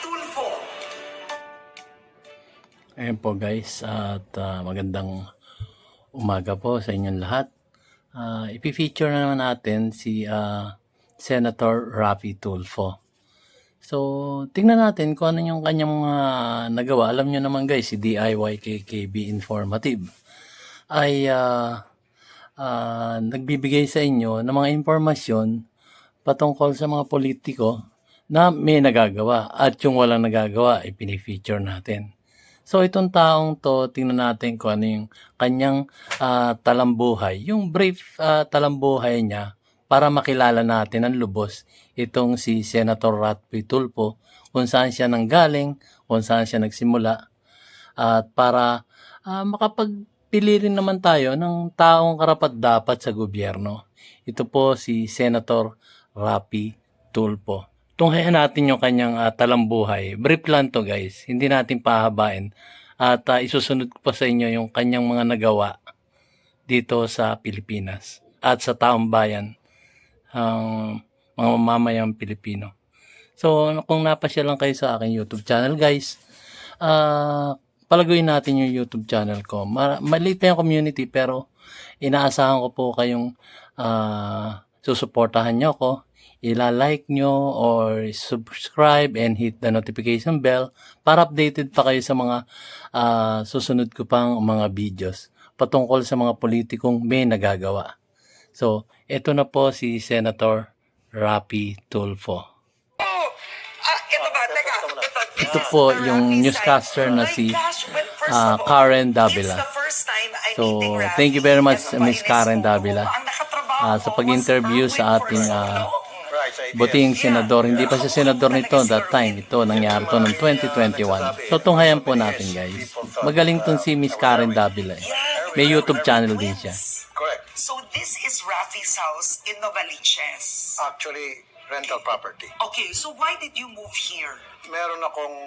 Tulfo. Ayan po guys, at magandang umaga po sa inyong lahat. Ipifeature na naman natin si Senator Raffy Tulfo. So, tingnan natin kung ano yung kanyang nagawa. Alam nyo naman guys, si DIY KKB Informative ay nagbibigay sa inyo ng mga impormasyon patungkol sa mga politiko na may nagagawa at yung walang nagagawa, ipinifeature natin. So itong taong to, tingnan natin kung ano yung kanyang talambuhay, yung brief talambuhay niya para makilala natin ang lubos itong si Senator Raffy Tulfo, kung saan siya nanggaling, kung saan siya nagsimula, at para makapagpili rin naman tayo ng taong karapat-dapat sa gobyerno. Ito po si Senator Raffy Tulfo. Tunghayan natin yung kanyang talambuhay. Brief lang to guys, hindi natin pahabain. At isusunod ko pa sa inyo yung kanyang mga nagawa dito sa Pilipinas at sa taong bayan, mga mamamayang Pilipino. So kung napasya lang kayo sa aking YouTube channel guys, palaguin natin yung YouTube channel ko. Maliit pa yung community pero inaasahan ko po kayong susuportahan nyo ko. Ila-like nyo or subscribe and hit the notification bell para updated pa kayo sa mga susunod ko pang mga videos patungkol sa mga politikong may nagagawa. So, ito na po si Senator Raffy Tulfo. Ito ba? Teka. Ito po yung newscaster na si Karen Davila. So, thank you very much Miss Karen Davila sa pag-interview sa ating buting senador. Hindi pa siya senador nito that time. Ito, nangyari to noong 2021. So, tunghayan po natin guys. Magaling tong si Miss Karen Davila. May YouTube channel din siya. Correct. So this is Raffy's house in Novaliches. Actually, rental property. Okay, so why did you move here? Meron akong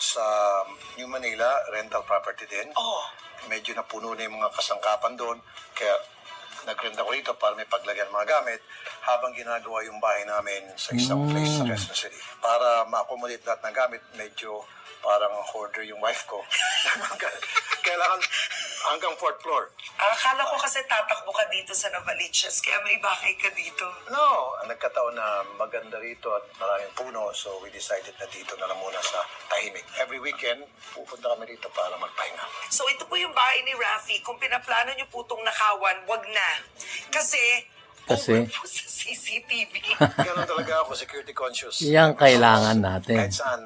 sa New Manila, rental property din. Oh, Medyo napuno na yung mga kasangkapan doon. Kaya nag-rent ako rito para may paglagyan ng mga gamit habang ginagawa yung bahay namin sa isang place sa Quezon City. Para ma-accommodate lahat ng gamit, medyo parang hoarder yung wife ko. Kailangan hanggang 4th floor. akala ko kasi tatakbo ka dito sa Novaliches, kaya may bahay ka dito. No, nagkataon na maganda rito at maraming puno, so we decided na dito na lang muna sa tahimik. Every weekend, pupunta kami rito para magpahinga. So ito po yung bahay ni Raffy. Kung pinaplano niyo po itong nakawan, wag na. Kasi over po sa CCTV. Ganon talaga ako, security conscious. Yan kailangan natin Kahit saan,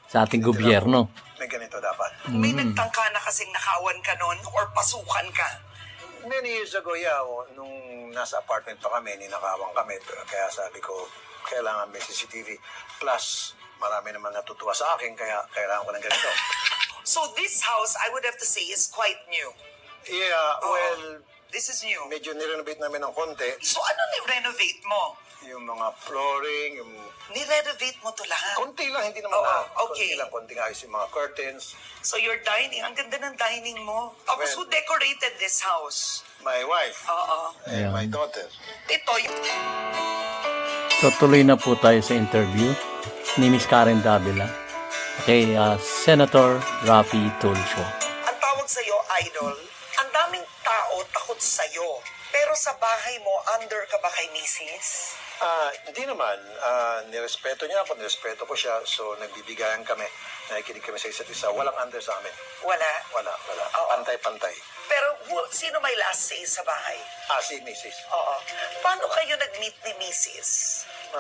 sa ating gobyerno. may ganito dapat. May nagtangka na kasing nakawan ka nun or pasukan ka. Many years ago, nung nasa apartment pa kami, ninakawang kami. Kaya sabi ko, kailangan may CCTV. Plus, marami naman natutuwa sa akin, kaya kailangan ko ng ganito. So this house, I would have to say, is quite new. Yeah, well, This is new. medyo nirenovate namin ng konti. So ano ni-renovate mo? Yung mga flooring, yung Ni-renovate mo to lahat? konti lang, hindi naman Oo, lahat. okay. Konti ayos yung mga curtains. So your dining, ang ganda ng dining mo. Tapos who Well- decorated this house? My wife Oo. and Ayan. my daughter. Ito, yung... So tuloy na po tayo sa interview ni Miss Karen Davila kay Senator Raffy Tulfo. Ang tawag sa'yo, idol, ang daming tao takot sa'yo. Pero sa bahay mo, under ka ba kay Mrs.? Hindi naman. Nirespeto niya ako, nirespeto ko siya. So, nagbibigayan kami. Nakikinig kami sa isa't isa. Walang under sa amin. Wala. Wala. Oo. Pantay-pantay. Pero sino may last say sa bahay? Si Mrs. Oo. Paano kayo nag-meet ni Mrs.?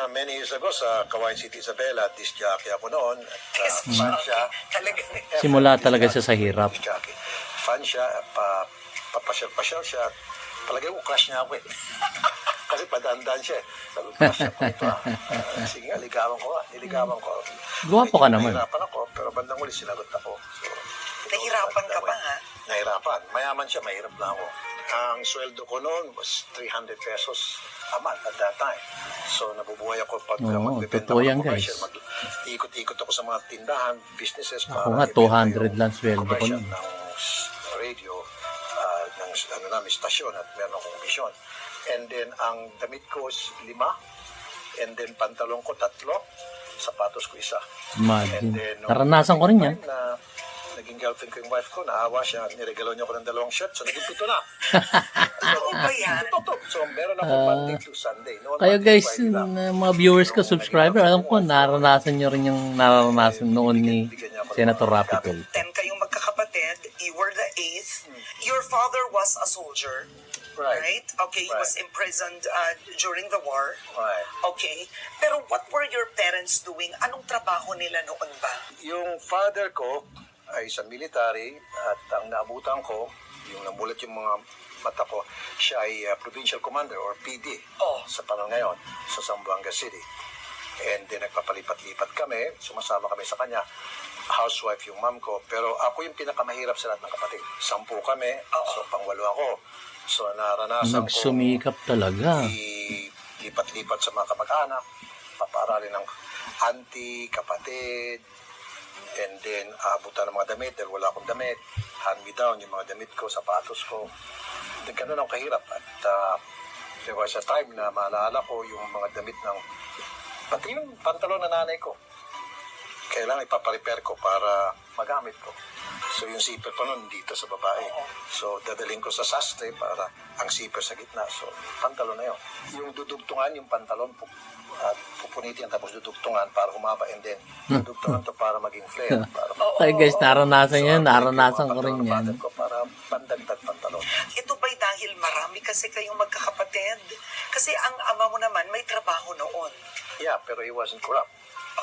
Many years ago sa Kawain City, Isabela, disc jockey ako noon. At fan siya. Talaga. Simula talaga siya sa hirap. Disc jockey. Fan siya, papasyal-pasyal siya. Talagang crush niya ako eh. Kasi padandaan siya eh. Sabi ko, crush ako ito sige nga, niligawan ko. Gwapo ka naman. Nahirapan ako, pero bandang uli sinagot ako. So, Nahirapan ka ba, ha? Nahirapan. Mayaman siya, mahirap na ako. Ang sweldo ko noon was 300 pesos a month at that time. So, nabubuhay ako pag Oo, magbibenta totoo ako yan, ng commercial. guys. Ikot-ikot ako sa mga tindahan, businesses. Ako nga, 200 lang sweldo ko commercial nun. ng radio, ng namin stasyon at meron akong mission. And then, ang damit ko is 5. And then, pantalon ko 3. sapatos ko isa. Imagine. nung Naranasan ko rin yan. time na naging girlfriend ko yung wife ko, naawa siya, niregalo niya ako ng 2 shirt, so naging 7 na. Totoo ba yan? Totoo. So, meron ako Monday to Sunday. No, Kayo Monday, guys, Friday lang. mga viewers ko, subscriber, alam ko, naranasan nyo rin yung naranasan noon ni Senator Rapi Tulfo. 10 kayong magkakapatid, you were the 8th. Your father was a soldier, right? Okay, he was imprisoned during the war. Right. Okay. Pero what were your parents doing? Anong trabaho nila noon ba? Yung father ko ay sa military at ang naabutan ko, yung namulat yung mga mata ko, siya ay provincial commander or PD sa panahon ngayon sa Zamboanga City. And then nagpapalipat-lipat kami, sumasama kami sa kanya. Housewife yung mom ko, pero ako yung pinakamahirap sa lahat ng kapatid. 10 kami, so pang-8 ako. So naranasan ko Nagsumikap talaga. lipat-lipat sa mga kamag-anak, papaaralin ng auntie, kapatid, and then abutan ng mga damit dahil wala akong damit, hand-me-down yung mga damit ko, sapatos ko. Then ganun ako kahirap. At there was a time na maalala ko yung mga damit ng, pati yung pantalon na nanay ko. Kailangan ipaparepair ko para magamit ko. So yung zipper pa nun dito sa babae. So dadaling ko sa sastre para ang zipper sa gitna. So pantalon na yun. Yung dudugtungan, yung pantalon, at pupunitin tapos dudugtungan para humaba, and then dudugtungan to para maging flare. Kayo guys, naranasan yan, naranasan ko rin yan. Ko para pandagdag pantalon. Ito ba'y dahil marami kasi kayong magkakapatid? Kasi ang ama mo naman may trabaho noon. Yeah, pero he wasn't corrupt.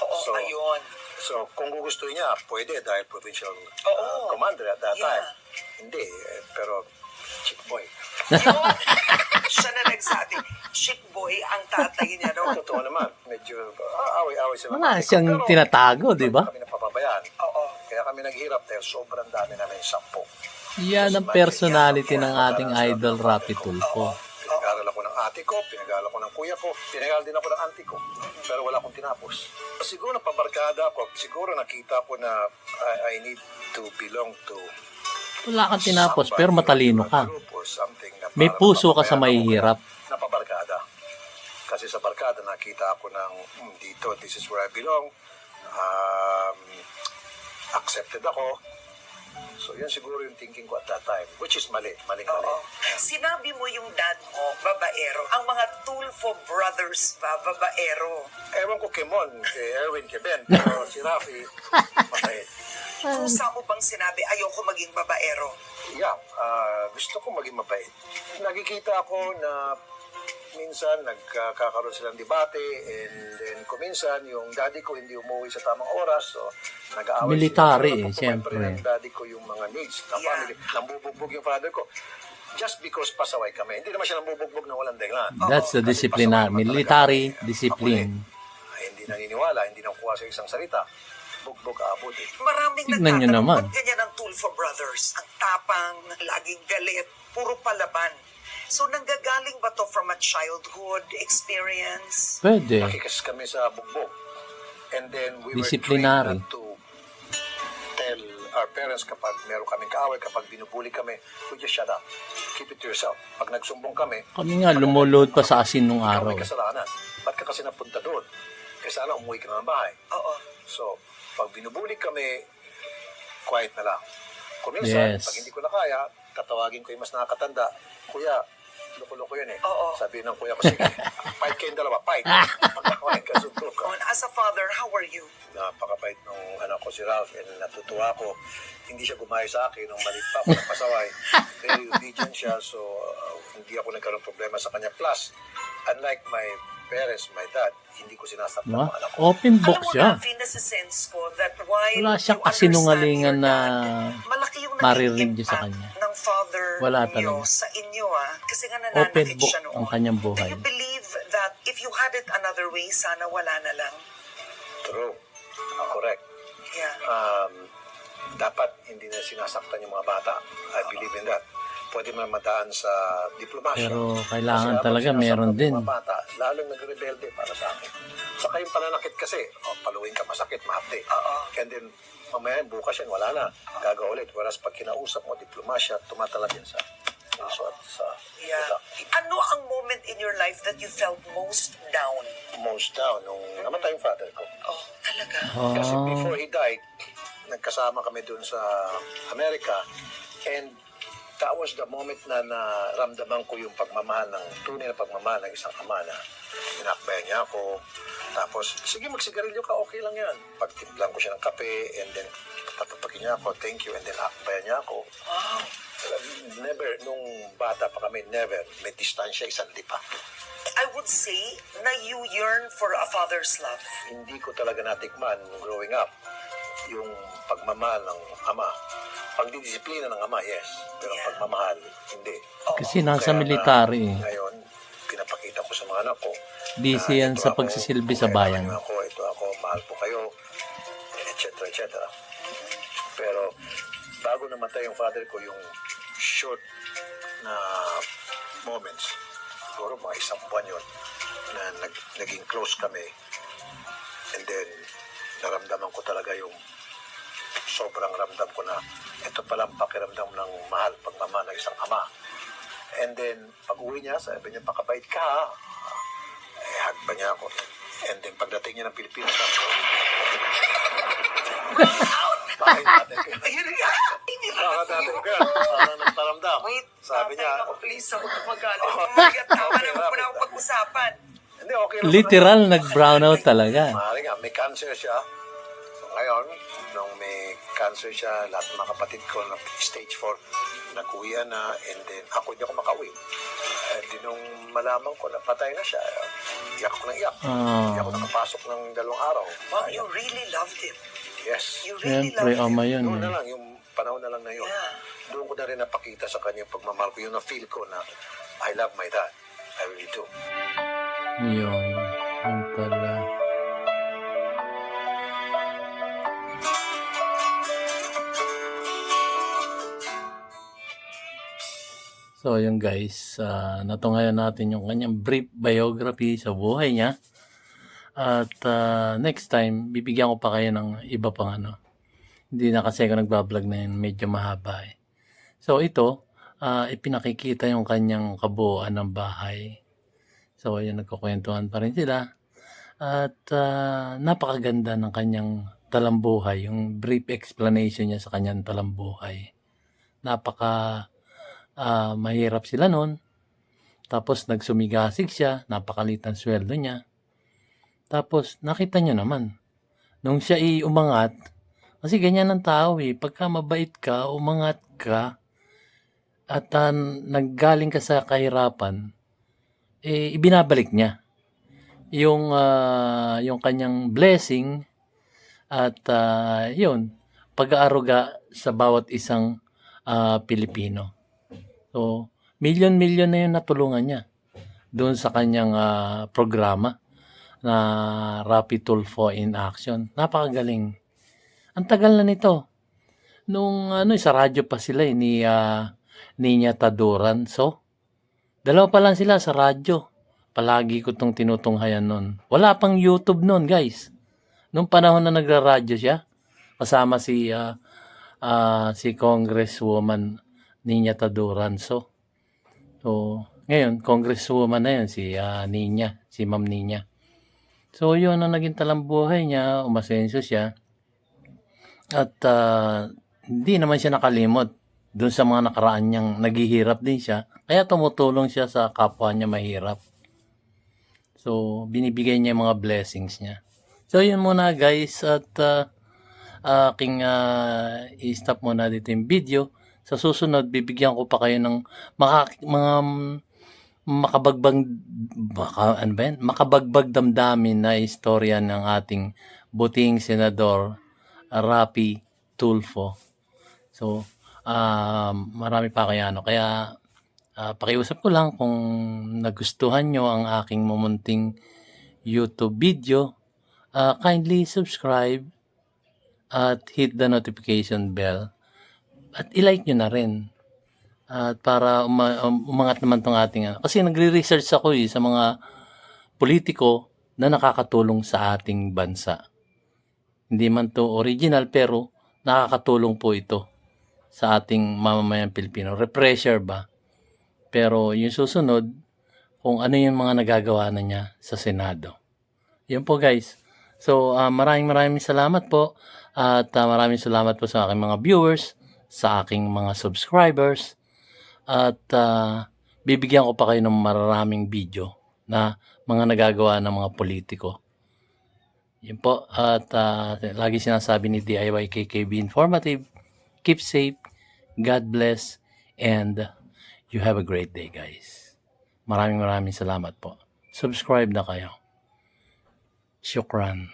Oo, ayun. So, kung gugustuhin niya, pwede dahil provincial Oo. commander at that Yeah. time. Hindi, pero chick boy. Yun, siya na nagsabi, chick boy ang tatay niya noon. Totoo naman, medyo away-away sa Wala mga siyang pero tinatago, di ba? kami napapabayaan. Oo. Kaya kami naghirap dahil sobrang dami namin 10. Yan ang personality ng ating idol Rapi Tulfo. Pinag-aral ako ng ate ko, pinag-aral ako ng kuya ko, pinag-aral din ako ng auntie ko. Pero wala akong tinapos. Siguro napabarkada ako, siguro nakita ko na I need to belong to Wala kang tinapos, pero matalino ka. group or something na May para puso ka sa mapapabayaan ako mahihirap. na Napabarkada. Kasi sa barkada nakita ako ng dito, this is where I belong. Accepted ako. So yan siguro yung thinking ko at that time, which is mali. Oo. Sinabi mo yung dad mo, babaero. Ang mga Tulfo brothers ba, babaero? Ewan ko kay Mon, kay Erwin, kay Ben, pero si Rafi, mabait. Kusa mo bang sinabi, ayoko maging babaero? Yeah, gusto ko maging mabait. Nakikita ako na minsan nagkakaroon silang debate, and then kuminsan yung daddy ko hindi umuwi sa tamang oras, so nag-aaway Military, sila. siyempre. Ng daddy ko yung mga needs ng Yeah. family. Nambubugbog yung father ko. Just because pasaway kami. Hindi naman siya nambubugbog na walang dahilan. That's the Kasi discipline na, pasaway naman military talaga kami. discipline. Ay, hindi naniniwala, hindi nakuha sa isang salita. Bugbog aabot eh. Maraming Tignan nyo nagtatanong, naman. ba't ganyan ang Tulfo brothers? Ang tapang, laging galit, puro palaban. So nanggagaling ba to from a childhood experience? Pwede. Nakikas kami sa bugbog. And then we Disciplinary. were trained not to tell our parents kapag meron kaming kaaway, kapag binubuli kami, we just shut up. Keep it to yourself. Pag nagsumbong kami, Kami nga, lumulod pa sa asin nung ikaw araw. may kasalanan. Ba't ka kasi napunta doon? Kaya sana umuwi ka na ng bahay. Oo. So, pag binubuli kami, quiet na lang. Kung minsan, Yes. pag hindi ko na kaya, tatawagin ko yung mas nakakatanda, Kuya, loko-loko yun eh. Oo. Sabi ng kuya ko, sige, fight kayong dalawa, fight. Pagkakawain ka, suntok ka. As a father, how are you? Napakabait nung anak ko si Ralph, and natutuwa ko. Hindi siya gumayo sa akin nung maliit pa ako napasaway. Very obedient siya, so hindi ako nagkaroon problema sa kanya. Plus, unlike my parents, my dad, hindi ko sinasaktan Diba? ang anak ko. Open book Alam mo, siya. Rafi, nasa-sense ko that while Wala siyang you kasinungalingan understand your na dad, malaki yung maririnig naging niyo sa impact kanya. ng father Wala niyo talaga. sa inyo, kasi nga Open nananakit book siya noon. ang kanyang Do buhay. you believe that if you had it another way, sana wala na lang? True. Correct. Yeah. Dapat hindi na sinasaktan yung mga bata. I believe in that. Pwede man madaan sa diplomasya. Pero kailangan Kasi talaga habang meron sinasaktan din. yung mga bata, lalong nagrebelde para sa akin. Saka yung pananakit kasi, paluin ka, masakit, mahapde. Oo. And then, mamaya bukas yan, wala na. Gagawa ulit. Whereas pag kinausap mo, diplomasya, tumatalab yan sa puso at sa Yeah. utak. Ano ang moment in your life that you felt most down? Most down nung namatay yung father ko. Oh, talaga? Kasi Ah, before he died, nagkasama kami doon sa Amerika, and that was the moment na naramdaman ko yung pagmamahal ng tunay na pagmamahal ng isang ama na inakbayan niya ako. Tapos, sige magsigarilyo ka, okay lang yan. Pagtimplang ko siya ng kape, and then patapakin niya ako, thank you, and then akbayan niya ako. Wow. Never, nung bata pa kami, never. May distansya, isang lipa. I would say na you yearn for a father's love. Hindi ko talaga natikman nung growing up yung pagmamahal ng ama. Pagdidisiplina ng ama, yes. Pero Yeah. pagmamahal, hindi. kasi nasa Kaya nga, military eh. Ngayon, pinapakita ko sa mga anak ko. Busy na yan ito sa ako, pagsisilbi sa kailangan bayan. niyo ako, ito ako, mahal po kayo, etc. etc. Pero bago namatay yung father ko, yung short na moments, siguro mga isang buwan yun, na naging close kami. And then, naramdaman ko talaga yung sobrang ramdam ko na ito palang pakiramdam ng mahal, pagmamahal ng isang ama. And then, pag uwi niya, sabi niya, pakabait ka ha. Hug pa niya ako. And then, pagdating niya ng Pilipinas, bakit natin ka? Ayun nga. Bakit natin ka? Parang nagparamdam. Wait, Sabi niya, ako, please, ako tumagalan. Umagat tama Okay, na, huwag mo na ako okay. pag-usapan. hindi, okay lang. Literal nag-brownout talaga. Maaari nga, may cancer siya. So, ngayon, nung may cancer siya, lahat ng mga kapatid ko na stage 4, nag-uwian na, and then ako hindi ako makauwi. And then nung malaman ko na patay na siya, iyak ako ng iyak. Hindi ako nakapasok ng 2 araw. Wow, you really loved him. Yes. You really Siyempre, loved him. ama yun Doon na eh. lang, yung panahon na lang na yun. Yeah. Doon ko na rin napakita sa kanya yung pagmamahal ko. Yung na-feel ko na I love my dad. I really do. Yun. Yun pala. So, yun guys, natungayan natin yung kanyang brief biography sa buhay niya. At next time, bibigyan ko pa kayo ng iba pang ano. Hindi na kasi ako nagbablog na yun, medyo mahaba eh. So, ito, ipinakikita yung kanyang kabuuan ng bahay. So, yun, nagkukwentuhan pa rin sila. At napakaganda ng kanyang talambuhay, yung brief explanation niya sa kanyang talambuhay. Mahirap sila noon. Tapos nagsumigasig siya, napakalit ang sweldo niya. Tapos nakita niyo naman, nung siya umangat, kasi ganyan ang tao eh, pagka mabait ka, umangat ka, at naggaling ka sa kahirapan, ibinabalik niya yung kanyang blessing at yun, pag-aaruga sa bawat isang Pilipino. So, milyon-milyon na yung natulungan niya doon sa kanyang programa na Rapid Tulfo in Action. Napakagaling. Ang tagal na nito. Nung sa radyo pa sila ni Nina Taduran. So, dalawa pa lang sila sa radyo. Palagi ko itong tinutunghayan nun. Wala pang YouTube nun, guys. Nung panahon na nagra-radyo siya, kasama si Congresswoman Nina Taduran. So, ngayon, Congresswoman na yun, si Nina, si Ma'am Nina. So, yun ang naging talambuhay niya, umasenso siya. At hindi naman siya nakalimot doon sa mga nakaraan niyang naghihirap din siya. Kaya tumutulong siya sa kapwa niya mahirap. So, binibigay niya yung mga blessings niya. So, yun muna guys. At aking i-stop muna dito yung video. Sa susunod, bibigyan ko pa kayo ng mga makabagbag damdamin na istorya ng ating buting senador Rapi Tulfo. So, marami pa kaya kaya pakiusap ko lang kung nagustuhan nyo ang aking mumunting YouTube video, kindly subscribe at hit the notification bell at i-like nyo na rin. At para umangat naman tong ating kasi nagre-research ako sa mga politiko na nakakatulong sa ating bansa. Hindi man to original pero nakakatulong po ito sa ating mamamayang Pilipino. Refresher ba? Pero yung susunod, kung ano yung mga nagagawa na niya sa Senado. Yun po guys. So maraming salamat po. At maraming salamat po sa aking mga viewers, sa aking mga subscribers. At bibigyan ko pa kayo ng maraming video na mga nagagawa ng mga politiko. Yun po. At lagi sinasabi ni DIY KKB Informative, keep safe, God bless, and you have a great day guys. Maraming salamat po. Subscribe na kayo. Shukran.